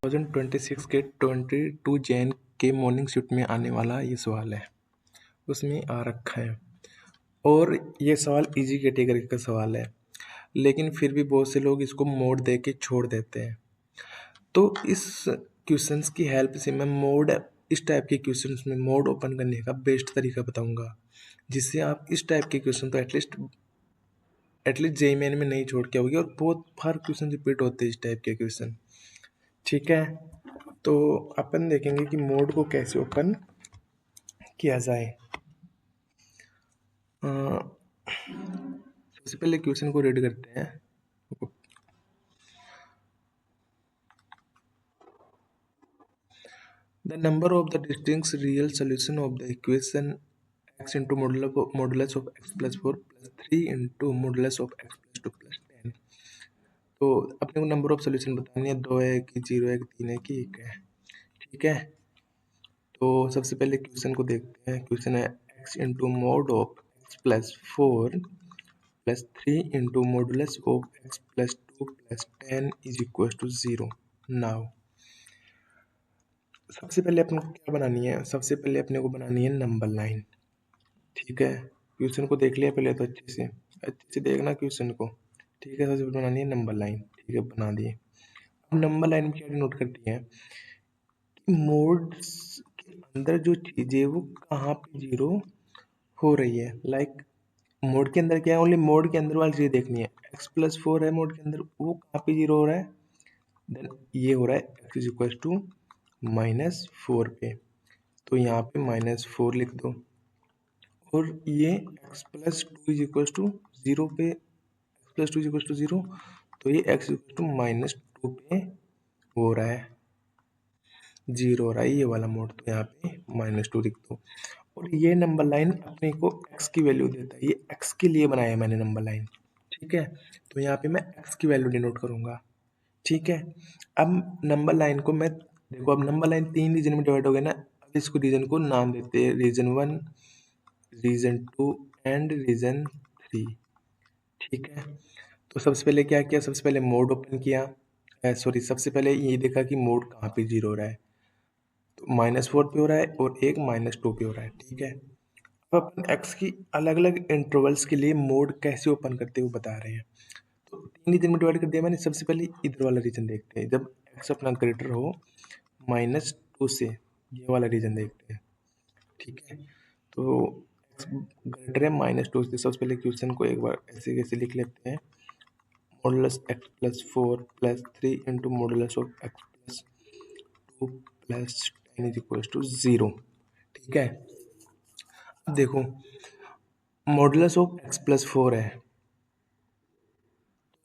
2026 के 22 जैन के morning shift में आने वाला ये सवाल है, उसमें आ रखा है। और ये सवाल इजी कैटेगरी का सवाल है, लेकिन फिर भी बहुत से लोग इसको मोड दे के छोड़ देते हैं। तो इस क्वेश्चंस की हेल्प से मैं इस टाइप के क्वेश्चंस में मोड ओपन करने का बेस्ट तरीका बताऊंगा, जिससे आप इस टाइप के क्वेश्चन तो एटलीस्ट जेईई मेन में नहीं छोड़ के आओगे। और बहुत बार क्वेश्चन रिपीट होते हैं इस टाइप के क्वेश्चन। ठीक है, तो अपन देखेंगे कि मोड को कैसे ओपन किया जाए। सबसे पहले क्वेश्चन को रीड करते हैं। The number of the distinct real solution of the equation x into modulus of x plus 4 plus 3 into modulus of x plus 2 plus 10। तो अपने को नंबर ऑफ सोल्यूशन बतानी है, 2 है कि 0 है कि 3 है कि 1 है। ठीक है, तो सबसे पहले क्वेश्चन को देखते हैं। क्वेश्चन है x into mod of x plus 4 plus 3 into modulus of x plus 2 plus 10 is equal to 0। Now सबसे पहले अपने को क्या बनानी है? सबसे पहले अपने को बनानी है नंबर लाइन। ठीक है, क्वेश्चन को देख लिया पहले तो अच्छे से देखना क्वेश्चन को। ठीक है, सबसे पहले बनानी है नंबर लाइन। ठीक है, बना दिए। अब नंबर लाइन में क्या नोट करती है कि मोड्स के अंदर जो चीज़ है वो कहाँ पे जीरो हो रही है। लाइक मोड के अंदर क्या है, ओनली मोड के अंदर वाली चीज़ देखनी है। x प्लस 4 है मोड के अंदर, वो कहाँ पे जीरो हो रहा है? देन ये हो रहा है x इज इक्वल टू -4 पे, तो यहाँ पे -4 लिख दो। और ये x plus 2 is equal to 0 पे, x plus 2 is equal to 0, तो ये x इक्वल टू -2 पे हो रहा है, 0 हो रहा है ये वाला मोड, तो यहाँ पे -2 लिख दो। और ये नंबर लाइन अपने को x की वैल्यू देता है, ये x के लिए बनाया है मैंने नंबर लाइन। ठीक है, तो यहाँ पे मैं x की वैल्यू डिनोट करूँगा। ठीक है, अब नंबर लाइन को मैं देखो, अब नंबर लाइन 3 रीजन में डिवाइड हो गया ना। अब इसको रीजन को नाम देते हैं रीजन 1, रीजन 2 एंड रीजन 3। ठीक है, तो सबसे पहले क्या किया? सबसे पहले मोड ओपन किया, सॉरी सबसे पहले ये देखा कि मोड कहाँ पे जीरो हो रहा है, तो -4 पे हो रहा है और एक -2 पे हो रहा है। ठीक है, अब अपन x की अलग अलग इंटरवल्स के लिए मोड कैसे ओपन करते हुए बता रहे हैं। तो 3 रीजन में डिवाइड कर दिया मैंने। सबसे पहले इधर वाला रीजन देखते हैं, जब x अपना ग्रेटर हो -2 से, ये वाला रीजन देखते हैं। ठीक है, तो x ग्रेटर है -2 से। सबसे पहले क्वेश्चन को एक बार ऐसे कैसे लिख लेते हैं, modulus x plus 4 plus 3 into modulus of x plus 2 plus 10 is equal to 0। ठीक है, अब देखो मॉडुलस ऑफ x प्लस 4 है,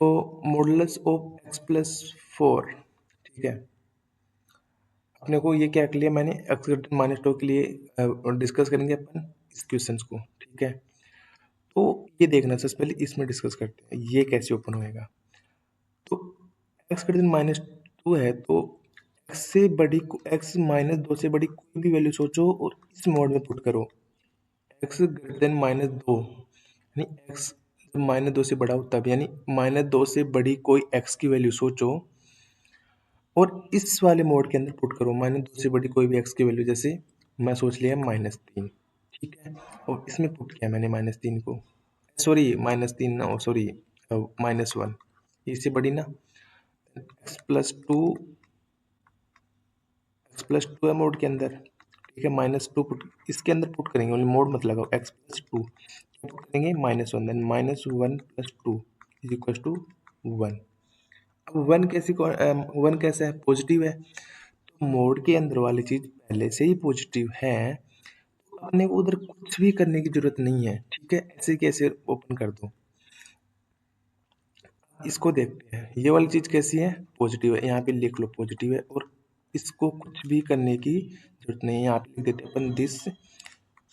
तो मॉडुलस ऑफ x प्लस 4, ठीक है, अपने को ये क्या कर लिया मैंने, x -2 के लिए डिस्कस करेंगे अपन इस क्वेश्चन को। ठीक है, तो ये देखना, सबसे पहले इसमें डिस्कस करते हैं ये कैसे ओपन होएगा। तो x -2 है, तो x से बड़ी x -2 से बड़ी कोई भी वैल्यू सोचो और इस मोड में पुट करो। x ग्रेटर देन -2, यानी x -2 से बड़ा हो तब, यानी -2 से बड़ी कोई x की वैल्यू सोचो और इस वाले मोड के अंदर पुट करो। -2 से बड़ी कोई भी x की वैल्यू, जैसे मैं सोच लिया -3। ठीक है, और इसमें पुट किया मैंने -3 को, सॉरी -3 ना, सॉरी -1, इससे बड़ी ना। x प्लस 2 है मोड के अंदर। ठीक है, -2 पुट इसके अंदर पुट करेंगे, ओनली मोड मत लगाओ। x प्लस 2 पुट करेंगे -1, then -1 plus 2 is equal to 1। अब 1 कैसा है? पॉजिटिव है, तो मोड के अंदर वाली चीज पहले से ही पॉजिटिव है, तो अपने को उधर कुछ भी करने की जरूरत नहीं है। ठीक है, ऐसे कैसे ओपन कर दो। इसको देखते हैं, ये वाली चीज कैसी है? पॉजिटिव है, यहाँ पे लिख लो पॉजिटिव है, और इसको कुछ भी करने की जरूरत नहीं है। यहाँ पे लिख देते हैं अपन दिस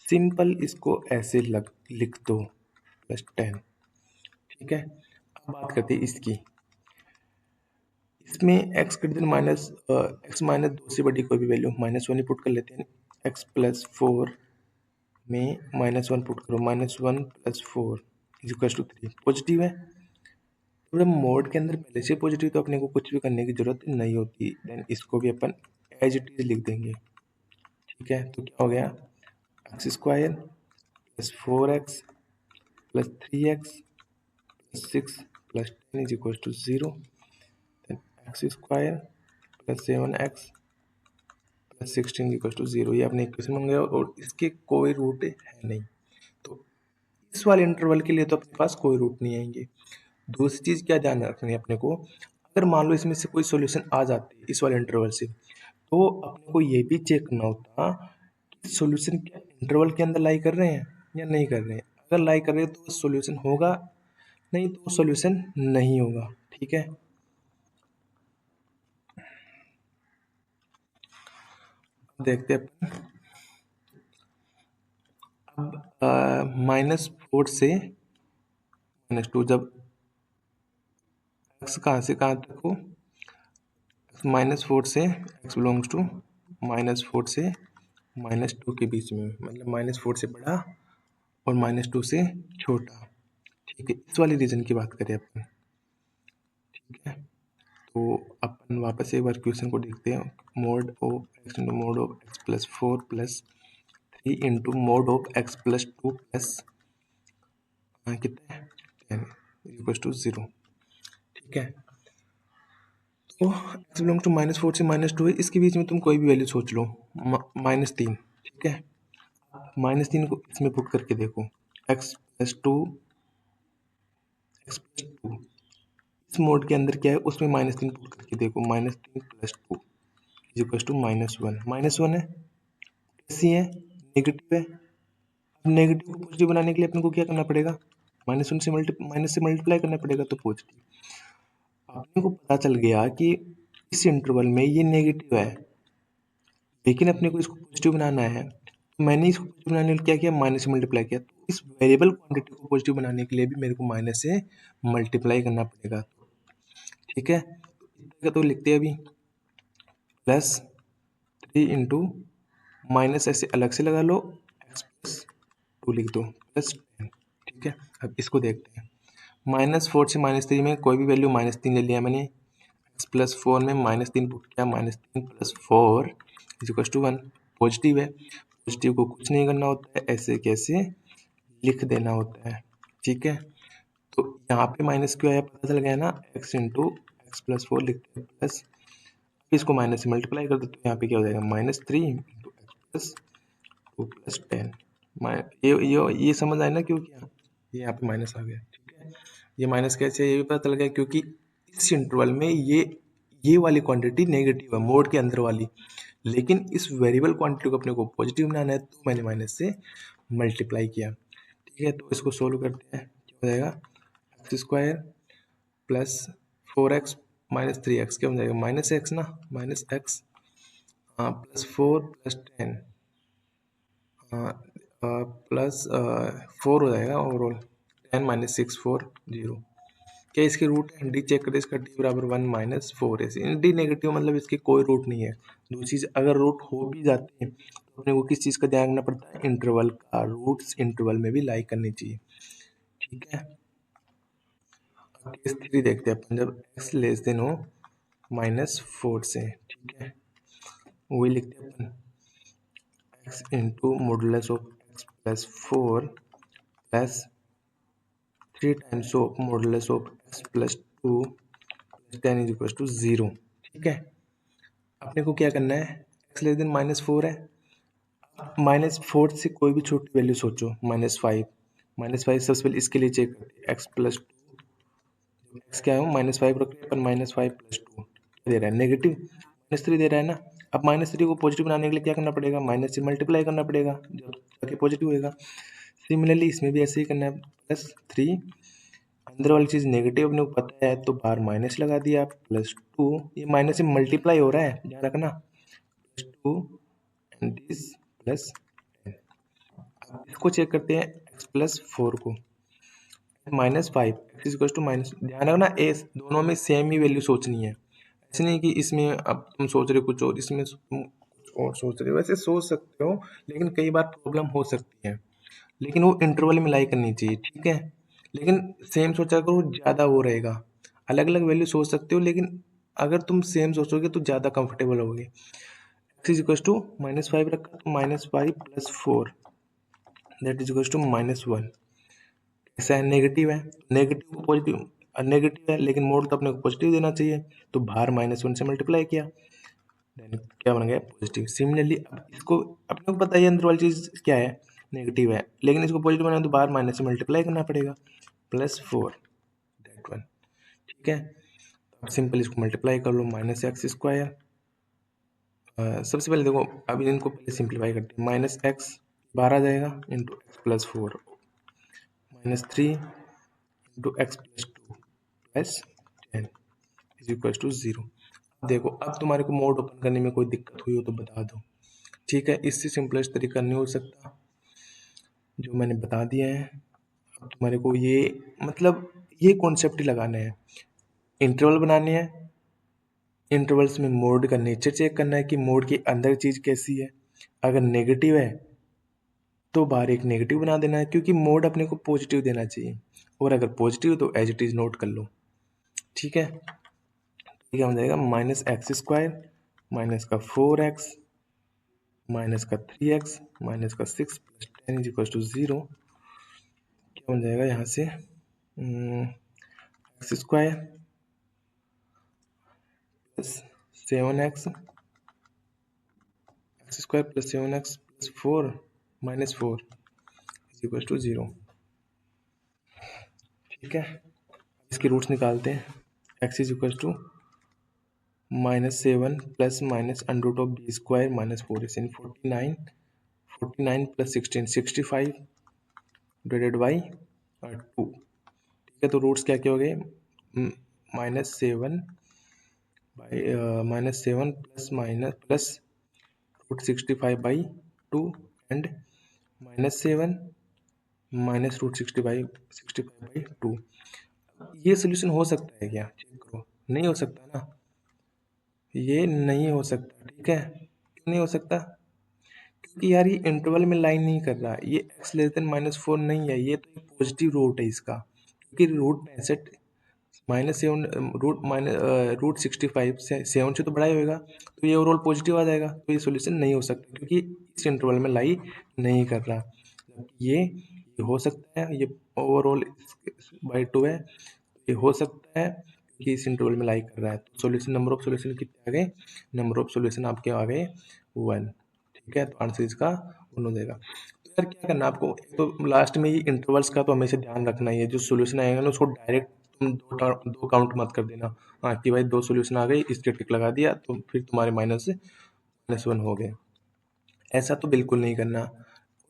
सिंपल, इसको ऐसे लिख दो +10। ठीक है, अब बात करते हैं इसकी। इसमें x ग्रेटर देन x -2 से बड़ी कोई भी वैल्यू, -1 ही पुट कर लेते हैं। x प्लस 4 में -1 पुट करो, -1 plus 4 is equal to 3, positive है, तो जब मोड के अंदर पहले से पॉजिटिव तो अपने को कुछ भी करने की जरूरत नहीं होती, देन इसको भी अपन एज इट इज लिख देंगे। ठीक है, तो क्या हो गया, x square plus 4x plus 3x plus 6 plus 10 is equal to 0, then x square plus 7x plus 16 equal to 0। ये अपने इक्वेशन बन गया और इसके कोई रूट है नहीं, तो इस वाले इंटरवल के लिए तो अपने पास कोई रूट नहीं आएंगे। दूसरी चीज क्या ध्यान रखनी है अपने को, अगर मान लो इसमें से कोई सॉल्यूशन आ जाते हैं इस वाले इंटरवल से, तो अपने को ये भी चेक करना होता कि सॉल्यूशन क्या इंटरवल के अंदर लाई कर रहे हैं या नहीं कर रहे हैं। अगर लाई कर रहे हैं तो सॉल्यूशन होगा, नहीं तो सॉल्यूशन नहीं होगा। ठीक है, देखते हैं अब -4 से -2, जब x कहाँ से कहाँ तक हो, -4 से x बिलोंग्स टू -4 से -2 के बीच में, मतलब -4 से बड़ा और -2 से छोटा। ठीक है, इस वाली रीजन की बात करें अपन। ठीक है, तो अपन वापस एक बार क्वेश्चन को देखते हैं। Mode of x into mod of x plus 4 plus 3 into mod of x plus 2 plus कितना है 10 इक्वल टू 0। ठीक है, तो x बिलोंग टू -4 से -2 है, इसके बीच में तुम कोई भी वैल्यू सोच लो, -3। ठीक है, -3 को इसमें पुट करके देखो, x प्लस 2 इस मोड के अंदर क्या है, उसमें -3 पुट करके देखो, -3 प्लस 2 इज इक्वल टू -1 है, कैसी है, नेगेटिव है। अब नेगेटिव को पॉजिटिव बनाने के लिए अपने को क्या करना पड़ेगा, माइनस से मल्टीप्लाई करना पड़ेगा, तो पॉजिटिव। अपने को पता चल गया कि इस इंटरवल में ये नेगेटिव है, लेकिन अपने को इसको पॉजिटिव बनाना है, तो मैंने इसको पॉजिटिव बनाने के लिए क्या किया, माइनस से मल्टीप्लाई किया। तो इस वेरिएबल क्वांटिटी को पॉजिटिव बनाने के लिए भी मेरे को माइनस से मल्टीप्लाई करना पड़ेगा। ठीक है, तो लिखते हैं अभी +3 इंटू माइनस ऐसे अलग से लगा लो, x प्लस 2 लिख दो प्लस 10। ठीक है, अब इसको देखते हैं। -4 से -3 में कोई भी वैल्यू -3 ले लिया मैंने, x प्लस 4 में -3 पुट किया, -3 plus 4 is equal to 1। Positive है, पॉजिटिव को कुछ नहीं करना होता है, ऐसे कैसे लिख देना होता है। ठीक है, तो यहाँ पे माइनस क्यों आया पता चल गया ना, x इंटू एक्स प्लस 4 लिखते हैं प्लस, इसको माइनस से मल्टीप्लाई कर दो, तो यहाँ पे क्या हो जाएगा, -3 इंटू एक्स प्लस 2 प्लस 10। ये समझ आए ना क्यों किया, ये यहाँ पे माइनस आ गया। ठीक है, ये माइनस कैसे ये भी पता चल गया, क्योंकि इस इंटरवल में ये वाली क्वांटिटी नेगेटिव है, मोड के अंदर वाली, लेकिन इस वेरिएबल क्वांटिटी को अपने को पॉजिटिव बनाना है, तो मैंने माइनस से मल्टीप्लाई किया। ठीक है, तो इसको सोल्व करते हैं, क्या हो जाएगा, x square plus 4x minus 3x, क्या हो जाएगा, -x ना, -x प्लस 4 प्लस 10 प्लस 4 हो जाएगा ओवरऑल, 10 माइनस 6 4 0। क्या इसके रूट है, डी चेक करें, इसका डी बराबर 1 माइनस 4 है, डी नेगेटिव मतलब इसके कोई रूट नहीं है। दूसरी चीज, अगर रूट हो भी जाते हैं तो अपने को किस चीज़ का ध्यान रखना पड़ता है, इंटरवल का, रूट्स इंटरवल में भी लाई करनी चाहिए। ठीक है, केस 3 देखते हैं अपन, जब x लेस देन हो -4 से। ठीक है, वही लिखते हैं अपन, x into modulus of x plus 4 plus 3 times of modulus of x plus 2 plus 10 is equal to 0। ठीक है, अपने को क्या करना है, x लेस देन -4 है, -4 से कोई भी छोटी वैल्यू सोचो, -5, -5 सबसे पहले इसके लिए चेक करते हैं, x प्लस 2, x क्या है, -5 रख अपन, -5 प्लस 2 दे रहा है, नेगेटिव -3 दे रहा है ना। अब -3 को पॉजिटिव बनाने के लिए क्या करना पड़ेगा, माइनस से मल्टीप्लाई करना पड़ेगा, जब जाके पॉजिटिव होएगा। सिमिलरली इसमें भी ऐसे ही करना है, +3, अंदर वाली चीज़ नेगेटिव अपने को पता है, तो बाहर माइनस लगा दिया, +2, ये माइनस से मल्टीप्लाई हो रहा है, ध्यान रखना, +2 एंड दिस प्लस 10। अब इसको चेक करते हैं, x प्लस 4 को, -5 एक्स इक्वल टू माइनस, ध्यान रखना ए दोनों में सेम ही वैल्यू सोचनी है, ऐसे नहीं कि इसमें अब तुम सोच रहे हो कुछ और, इसमें तुम कुछ और सोच रहे हो, वैसे सोच सकते हो, लेकिन कई बार प्रॉब्लम हो सकती है, लेकिन वो इंटरवल में लाई करनी चाहिए। ठीक है, लेकिन सेम सोचा करो, ज़्यादा वो रहेगा, अलग अलग वैल्यू सोच सकते हो, लेकिन अगर तुम सेम सोचोगे तो ज़्यादा कंफर्टेबल होगे। x इज इक्वल टू -5 रखा तो -5 + 4 दैट इज इक्वल टू -1। ऐसा है, नेगेटिव है, नेगेटिव को पॉजिटिव, नेगेटिव है लेकिन मोड तो अपने को पॉजिटिव देना चाहिए, तो बाहर -1 से मल्टीप्लाई किया, देन क्या बन गया पॉजिटिव। सिमिलरली अब इसको अपने को पता है अंदर वाली चीज़ क्या है, नेगेटिव है, लेकिन इसको पॉजिटिव बनाना तो बाहर माइनस से मल्टीप्लाई करना पड़ेगा, +4 दैट वन। ठीक है, अब सिंपल इसको मल्टीप्लाई कर लो, -x²। सबसे पहले देखो, अब इनको पहले सिंप्लीफाई करते हैं, -x बाहर आ जाएगा into x + 4 -3 into x + 2 +10 is equal to 0। देखो अब तुम्हारे को मोड ओपन करने में कोई दिक्कत हुई हो तो बता दो। ठीक है, इससे सिंपलेस्ट तरीका नहीं हो सकता, जो मैंने बता दिया है। अब तुम्हारे को ये मतलब ये कॉन्सेप्ट ही लगाने हैं, इंटरवल बनाने हैं, इंटरवल्स में मोड का नेचर चेक करना है कि मोड के अंदर चीज़ कैसी है। अगर नेगेटिव है तो बाहर एक नेगेटिव बना देना है, क्योंकि मोड अपने को पॉजिटिव देना चाहिए, और अगर पॉजिटिव तो एज इट इज़ नोट कर लो। ठीक है, तो क्या हो जाएगा, -x² माइनस का 4x माइनस का 3x माइनस का 6 + 10 इज इक्वल टू 0। क्या बन जाएगा यहाँ से, x² plus 7x x² plus 7x plus 4 -4 is equal to 0। ठीक है, इसकी रूट्स निकालते हैं, x is equal to -7 plus minus √b² -4 यानी 49 49 प्लस 16 65 डिवाइडेड बाई 2। ठीक है, तो रूट्स क्या क्या हो गए, -7 बाई -7 प्लस √65/2 एंड -7 माइनस √65/2। ये सोल्यूशन हो सकता है क्या, चेक करो, नहीं हो सकता ना, ये नहीं हो सकता। ठीक है, क्यों नहीं हो सकता, क्योंकि यार ये इंटरवल में लाइन नहीं कर रहा, ये x <-4 नहीं है, ये तो एक पॉजिटिव रूट है इसका, क्योंकि -7 √65 से 7 से तो बड़ा ही होगा, तो ये ओवरऑल पॉजिटिव आ जाएगा, तो ये सोल्यूशन नहीं हो सकता क्योंकि इस इंटरवल में लाई नहीं कर रहा। ये हो सकता है, ये ओवरऑल बाई 2 है, ये हो सकता है कि इस इंटरवल में लाई कर रहा है। तो सोल्यूशन, नंबर ऑफ सोल्यूशन कितने आ गए, नंबर ऑफ सोल्यूशन आपके आ गए 1। ठीक है, तो आंसर इसका 1 हो जाएगा। तो यार क्या करना आपको, एक तो लास्ट में ये इंटरवल्स का तो हमेशा ध्यान रखना ही है, जो सोल्यूशन आएगा ना उसको डायरेक्ट तुम दो काउंट मत कर देना, हाँ कि भाई 2 सोल्यूशन आ गए, इसके टिक लगा दिया तो फिर तुम्हारे -1 हो गए, ऐसा तो बिल्कुल नहीं करना।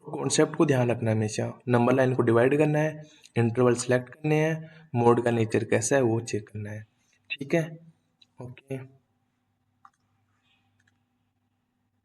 कॉन्सेप्ट को ध्यान रखना हमेशा, नंबर लाइन को डिवाइड करना है, इंटरवल सेलेक्ट करने हैं, मोड का नेचर कैसा है वो चेक करना है। ठीक है, ओके।